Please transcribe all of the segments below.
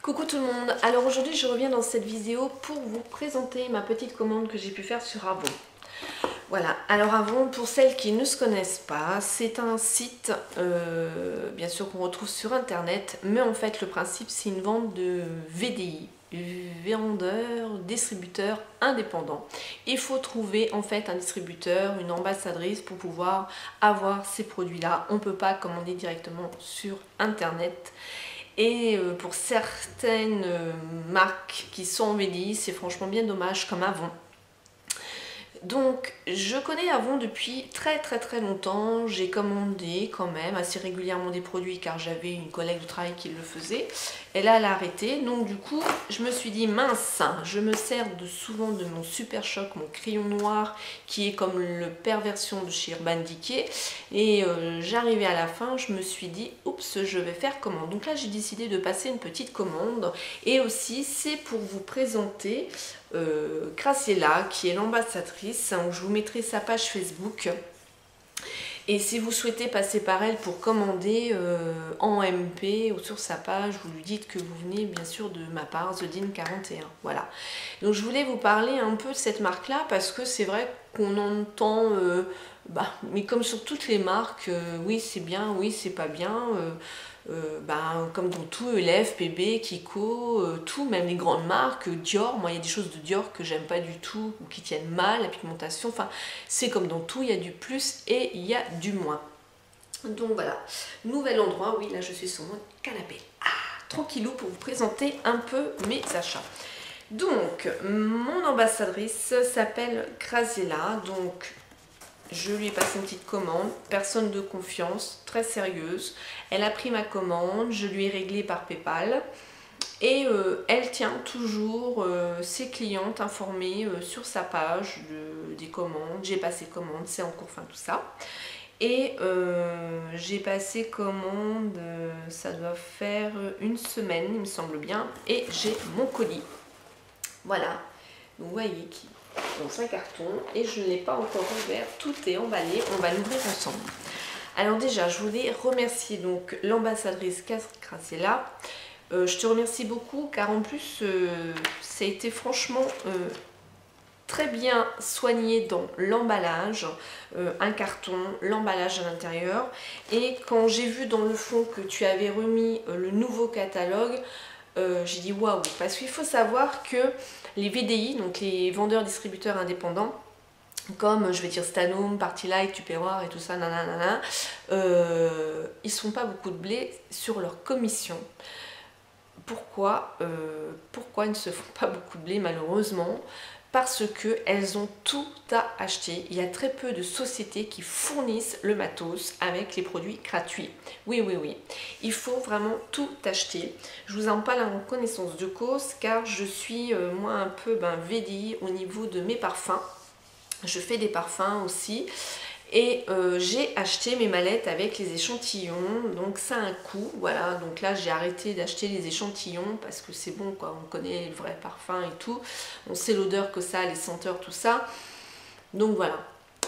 Coucou tout le monde, alors aujourd'hui je reviens dans cette vidéo pour vous présenter ma petite commande que j'ai pu faire sur Avon. Voilà, alors Avon, pour celles qui ne se connaissent pas, c'est un site bien sûr qu'on retrouve sur internet, mais en fait le principe c'est une vente de VDI, vendeur, distributeur indépendant. Il faut trouver en fait un distributeur, une ambassadrice pour pouvoir avoir ces produits là. On ne peut pas commander directement sur internet. Et pour certaines marques qui sont en VDI, c'est franchement bien dommage, comme Avon. Donc je connais Avon depuis très longtemps. J'ai commandé quand même assez régulièrement des produits car j'avais une collègue de travail qui le faisait. Et là elle a arrêté, donc du coup je me suis dit mince, je me sers souvent de mon Super Choc, mon crayon noir qui est comme le perversion de chez Urban Decay. Et j'arrivais à la fin, je me suis dit oups, je vais faire comment. Donc là j'ai décidé de passer une petite commande. Et aussi c'est pour vous présenter Graciela qui est l'ambassadrice. Je vous mettrai sa page Facebook. Et si vous souhaitez passer par elle pour commander en MP ou sur sa page, vous lui dites que vous venez bien sûr de ma part, TheDean41. Voilà. Donc je voulais vous parler un peu de cette marque-là parce que c'est vrai qu'on entend, mais comme sur toutes les marques, oui c'est bien, oui c'est pas bien. Comme dans tout, ELF, PB, Kiko, tout, même les grandes marques, Dior, moi il y a des choses de Dior que j'aime pas du tout ou qui tiennent mal, la pigmentation, enfin c'est comme dans tout, il y a du plus et il y a du moins. Donc voilà, nouvel endroit, oui là je suis sur mon canapé, tranquillou pour vous présenter un peu mes achats. Donc mon ambassadrice s'appelle Graciela, donc je lui ai passé une petite commande, personne de confiance, très sérieuse. Elle a pris ma commande, je lui ai réglé par PayPal. Et elle tient toujours ses clientes informées sur sa page des commandes. J'ai passé commande, c'est en cours, enfin tout ça. Et j'ai passé commande, ça doit faire une semaine, il me semble bien. Et j'ai mon colis. Voilà, vous voyez qui dans un carton et je ne l'ai pas encore ouvert, tout est emballé, on va l'ouvrir ensemble. Alors déjà je voulais remercier donc l'ambassadrice Graciela. Je te remercie beaucoup car en plus ça a été franchement très bien soigné dans l'emballage, un carton, l'emballage à l'intérieur, et quand j'ai vu dans le fond que tu avais remis le nouveau catalogue, j'ai dit waouh, parce qu'il faut savoir que les VDI, donc les vendeurs distributeurs indépendants, comme je vais dire Stanum, Partylight, Tupperware et tout ça, nanana, ils ne se font pas beaucoup de blé sur leur commission. Pourquoi ils ne se font pas beaucoup de blé malheureusement? Parce qu'elles ont tout à acheter. Il y a très peu de sociétés qui fournissent le matos avec les produits gratuits. Oui, il faut vraiment tout acheter. Je vous en parle en connaissance de cause car je suis moi un peu VDI au niveau de mes parfums. Je fais des parfums aussi. Et j'ai acheté mes mallettes avec les échantillons, donc ça a un coût, voilà, donc là j'ai arrêté d'acheter les échantillons parce que c'est bon quoi, on connaît le vrai parfum et tout, on sait l'odeur que ça a, les senteurs, tout ça, donc voilà.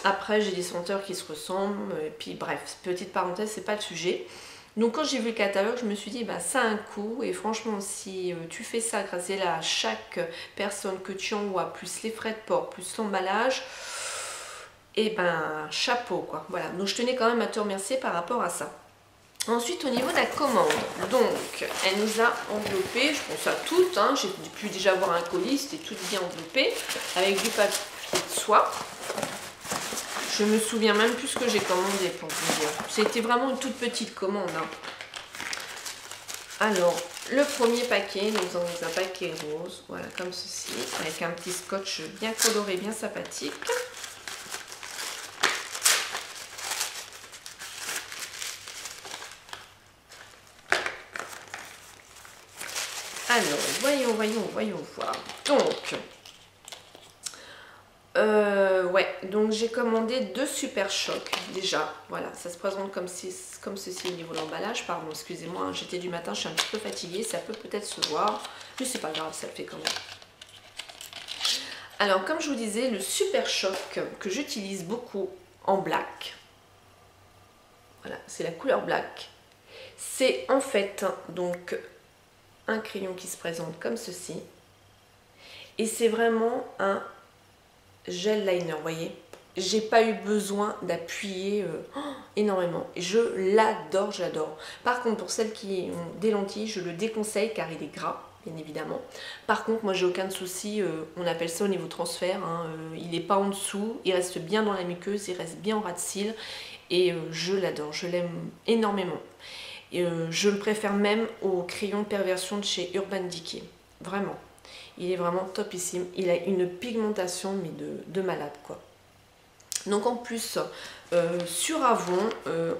Après j'ai des senteurs qui se ressemblent, et puis bref, petite parenthèse, c'est pas le sujet. Donc quand j'ai vu le catalogue, je me suis dit ça a un coût et franchement si tu fais ça grâce à chaque personne que tu envoies, plus les frais de port, plus l'emballage, et chapeau quoi, voilà, donc je tenais quand même à te remercier par rapport à ça. Ensuite au niveau de la commande, donc elle nous a enveloppé, je pense à toutes, j'ai pu déjà voir un colis, c'était tout bien enveloppé avec du papier de soie. Je me souviens même plus ce que j'ai commandé pour vous dire, c'était vraiment une toute petite commande. Alors le premier paquet, nous avons un paquet rose, voilà comme ceci, avec un petit scotch bien coloré, bien sympathique. Alors, voyons voir. Donc, donc j'ai commandé 2 Super Choc déjà. Voilà, ça se présente comme ceci au niveau de l'emballage. Pardon, excusez-moi, j'étais du matin, je suis un petit peu fatiguée, ça peut peut-être se voir, mais c'est pas grave, ça le fait quand même. Alors, comme je vous disais, le Super Choc que j'utilise beaucoup en black. Voilà, c'est la couleur black. C'est en fait donc un crayon qui se présente comme ceci. Et c'est vraiment un gel liner, vous voyez. J'ai pas eu besoin d'appuyer énormément. Je l'adore, j'adore. Par contre, pour celles qui ont des lentilles, je le déconseille car il est gras, bien évidemment. Par contre, moi j'ai aucun souci, on appelle ça au niveau transfert, hein, il n'est pas en dessous, il reste bien dans la muqueuse, il reste bien en ras de cils et je l'adore, je l'aime énormément. Et, je le préfère même au crayon perversion de chez Urban Decay, vraiment. Il est vraiment topissime, il a une pigmentation mais de malade quoi. Donc en plus, sur Avon,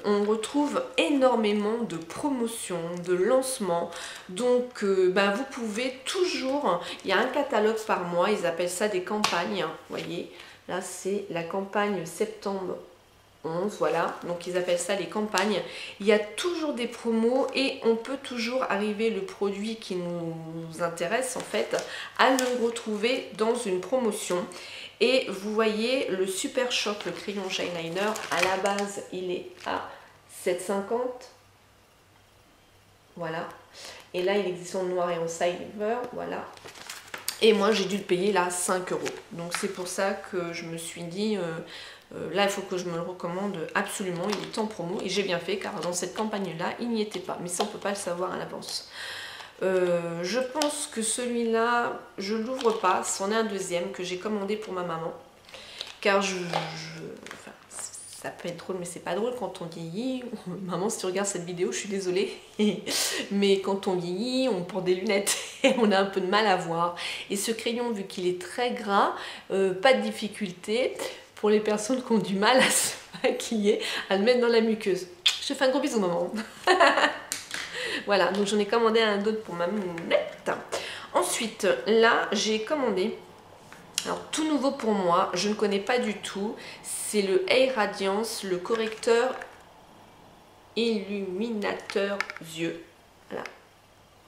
on retrouve énormément de promotions, de lancements. Donc vous pouvez toujours, il y a un catalogue par mois, ils appellent ça des campagnes. Vous voyez, là c'est la campagne septembre 11, voilà, donc ils appellent ça les campagnes. Il y a toujours des promos et on peut toujours arriver le produit qui nous intéresse en fait à le retrouver dans une promotion. Et vous voyez le Super Choc, le crayon Shine Liner, à la base il est à 7,50 €, voilà. Et là il existe en noir et en silver, voilà. Et moi j'ai dû le payer là 5 €. Donc c'est pour ça que je me suis dit là il faut que je me le recommande absolument, il est en promo et j'ai bien fait car dans cette campagne là il n'y était pas, mais ça on peut pas le savoir à l'avance. Je pense que celui-là je l'ouvre pas, c'en est un deuxième que j'ai commandé pour ma maman car enfin, ça peut être drôle mais c'est pas drôle quand on vieillit. Maman, si tu regardes cette vidéo, je suis désolée mais quand on vieillit on porte des lunettes et on a un peu de mal à voir, et ce crayon vu qu'il est très gras, pas de difficulté pour les personnes qui ont du mal à se maquiller, à le mettre dans la muqueuse. Je te fais un gros bisou maman. Voilà, donc j'en ai commandé un autre pour ma mounette. Ensuite, là, j'ai commandé, alors tout nouveau pour moi, je ne connais pas du tout, c'est le Air Radiance, le correcteur illuminateur yeux. Voilà.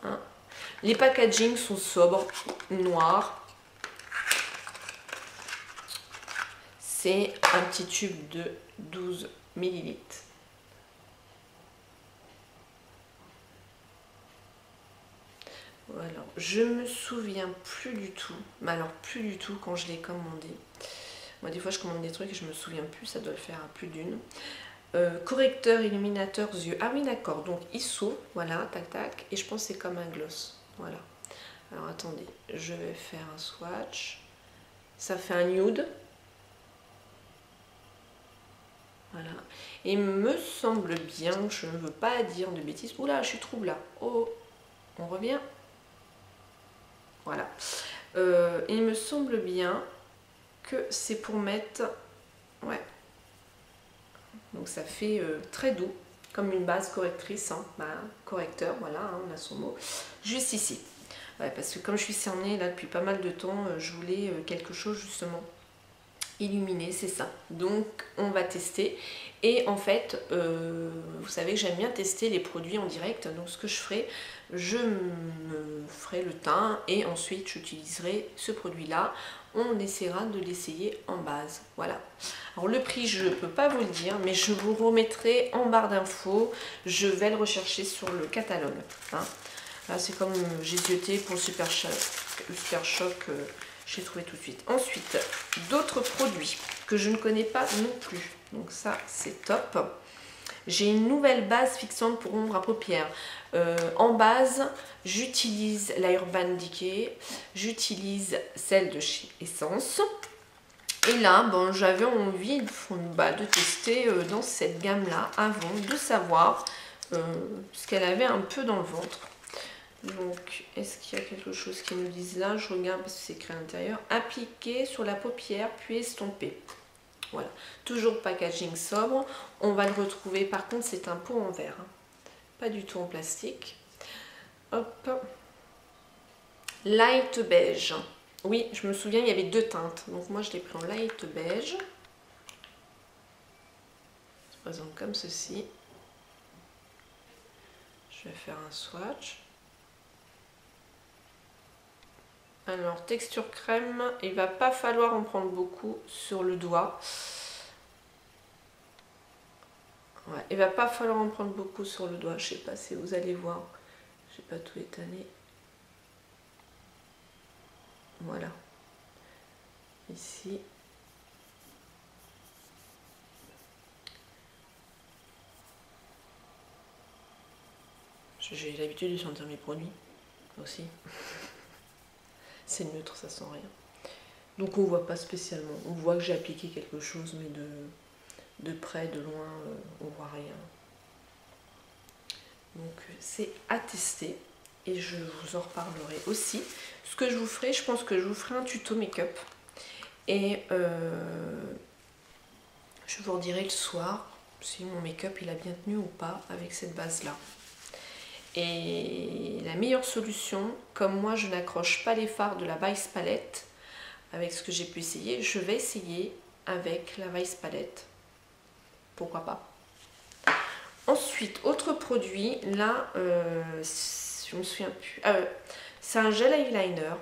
Hein. Les packagings sont sobres, noirs. C'est un petit tube de 12 ml. Voilà, je me souviens plus du tout, mais alors plus du tout quand je l'ai commandé. Moi des fois je commande des trucs et je me souviens plus, ça doit le faire à plus d'une. Correcteur illuminateur yeux, ah oui d'accord, donc il s'ouvre, voilà, tac tac, et je pense que c'est comme un gloss, voilà. Alors attendez, je vais faire un swatch, ça fait un nude. Voilà, et il me semble bien, je ne veux pas dire de bêtises, oula je suis trouble là, oh, on revient. Voilà, il me semble bien que c'est pour mettre, ouais, donc ça fait très doux, comme une base correctrice, hein, correcteur, voilà, hein, on a son mot, juste ici. Ouais, parce que comme je suis cernée là depuis pas mal de temps, je voulais quelque chose justement illuminé, c'est ça. Donc on va tester, et en fait vous savez que j'aime bien tester les produits en direct, donc ce que je ferai, je me ferai le teint et ensuite j'utiliserai ce produit là, on essaiera de l'essayer en base. Voilà, alors le prix je ne peux pas vous le dire mais je vous remettrai en barre d'infos, je vais le rechercher sur le catalogue, hein. Là c'est comme j'ai zioté pour le Super Choc, j'ai trouvé tout de suite. Ensuite, d'autres produits que je ne connais pas non plus. Donc ça, c'est top. J'ai une nouvelle base fixante pour ombre à paupières. En base, j'utilise la Urban Decay. J'utilise celle de chez Essence. Et là, bon, j'avais envie de tester dans cette gamme-là avant de savoir ce qu'elle avait un peu dans le ventre. Donc, est-ce qu'il y a quelque chose qui nous dise là? Je regarde parce que c'est écrit à l'intérieur. Appliquer sur la paupière, puis estomper. Voilà. Toujours packaging sobre. On va le retrouver. Par contre, c'est un pot en verre, hein. Pas du tout en plastique. Hop. Light beige. Oui, je me souviens, il y avait deux teintes. Donc, moi, je l'ai pris en light beige. Ça se présente comme ceci. Je vais faire un swatch. Alors, texture crème, il va pas falloir en prendre beaucoup sur le doigt. Ouais, il va pas falloir en prendre beaucoup sur le doigt. Je sais pas si vous allez voir. J'ai pas tout étalé. Voilà. Ici. J'ai l'habitude de sentir mes produits aussi. C'est neutre, ça sent rien. Donc on voit pas spécialement. On voit que j'ai appliqué quelque chose, mais de près, de loin, on voit rien. Donc c'est à tester et je vous en reparlerai aussi. Ce que je vous ferai, je pense que je vous ferai un tuto make-up et je vous redirai le soir si mon make-up il a bien tenu ou pas avec cette base là. Et la meilleure solution, comme moi je n'accroche pas les fards de la Vice Palette avec ce que j'ai pu essayer, je vais essayer avec la Vice Palette. Pourquoi pas. Ensuite, autre produit, là, je me souviens plus. C'est un gel eyeliner.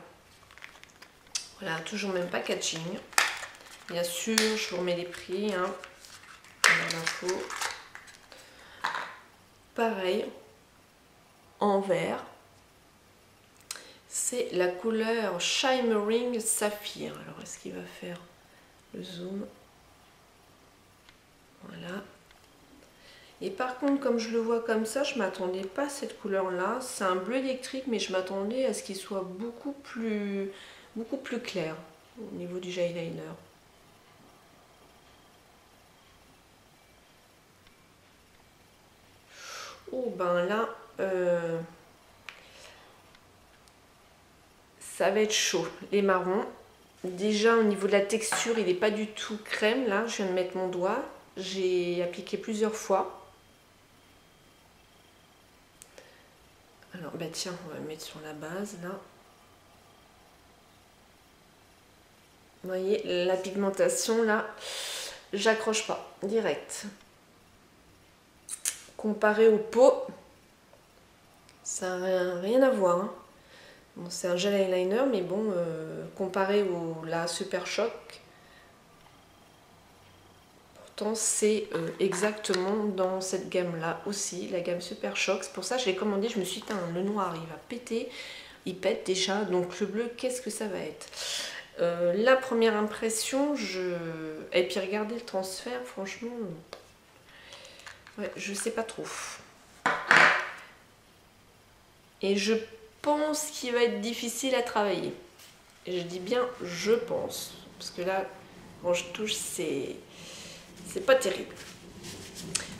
Voilà, toujours même packaging. Bien sûr, je vous remets les prix. Hein. L'info. Pareil, en vert. C'est la couleur Shimmering Saphir. Alors, est-ce qu'il va faire le zoom? Voilà. Et par contre, comme je le vois comme ça, je ne m'attendais pas à cette couleur-là. C'est un bleu électrique, mais je m'attendais à ce qu'il soit beaucoup plus clair au niveau du eyeliner. Oh, ben là, ça va être chaud. Les marrons. Déjà, au niveau de la texture, il n'est pas du tout crème. Là, je viens de mettre mon doigt. J'ai appliqué plusieurs fois. Alors, bah tiens, on va le mettre sur la base, là. Vous voyez, la pigmentation, là, j'accroche pas, direct. Comparé aux peaux, ça n'a rien à voir. Hein. Bon, c'est un gel eyeliner, mais bon, comparé la Super Shock, pourtant c'est exactement dans cette gamme-là aussi, la gamme Super Shock. C'est pour ça que je l'ai commandé, je me suis dit, le noir, il va péter, il pète déjà, donc le bleu, qu'est-ce que ça va être? La première impression, et puis regardez le transfert, franchement, ouais, je sais pas trop. Et je pense qu'il va être difficile à travailler. Et je dis bien je pense, parce que là, quand je touche, c'est pas terrible.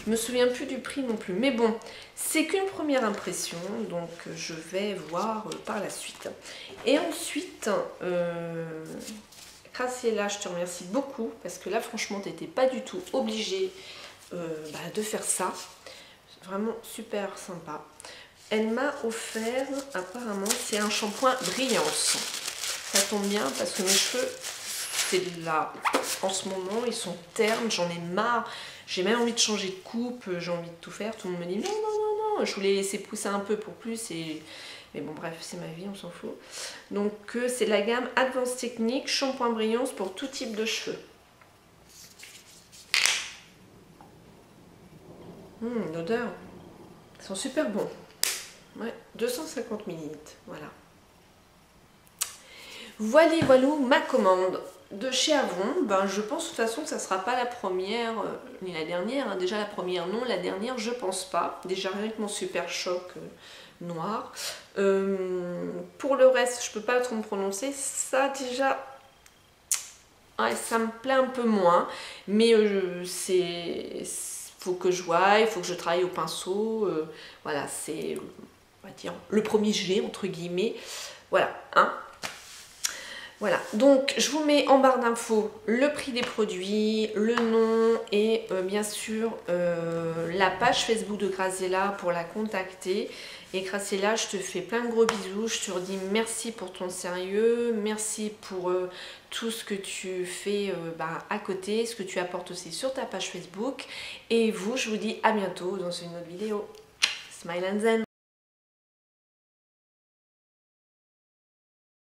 Je me souviens plus du prix non plus, mais bon, c'est qu'une première impression, donc je vais voir par la suite. Et ensuite, Graciela, je te remercie beaucoup, parce que là, franchement, tu n'étais pas du tout obligée de faire ça. Vraiment super sympa. Elle m'a offert, apparemment, c'est un shampoing Brillance. Ça tombe bien, parce que mes cheveux, c'est là, en ce moment, ils sont ternes, j'en ai marre. J'ai même envie de changer de coupe, j'ai envie de tout faire. Tout le monde me dit non, non, non, non. Je voulais laisser pousser un peu pour plus. Mais bon, bref, c'est ma vie, on s'en fout. Donc, c'est la gamme Advanced Technique, shampoing Brillance pour tout type de cheveux. L'odeur, ils sont super bons. Ouais, 250 ml, voilà. Voilà, ma commande de chez Avon. Ben, je pense de toute façon que ça ne sera pas la première ni la dernière. Hein. Déjà la première non, la dernière je pense pas. Déjà rien que mon Super Shock noir. Pour le reste, je peux pas trop me prononcer. Ça déjà, ouais, ça me plaît un peu moins. Mais faut que je voie, il faut que je travaille au pinceau. Voilà, c'est, on va dire, le premier jet entre guillemets. Voilà, hein. Voilà, donc je vous mets en barre d'infos le prix des produits, le nom et bien sûr la page Facebook de Graciela pour la contacter. Et Graciela, je te fais plein de gros bisous, je te redis merci pour ton sérieux, merci pour tout ce que tu fais à côté, ce que tu apportes aussi sur ta page Facebook. Et vous, je vous dis à bientôt dans une autre vidéo. Smile and Zen!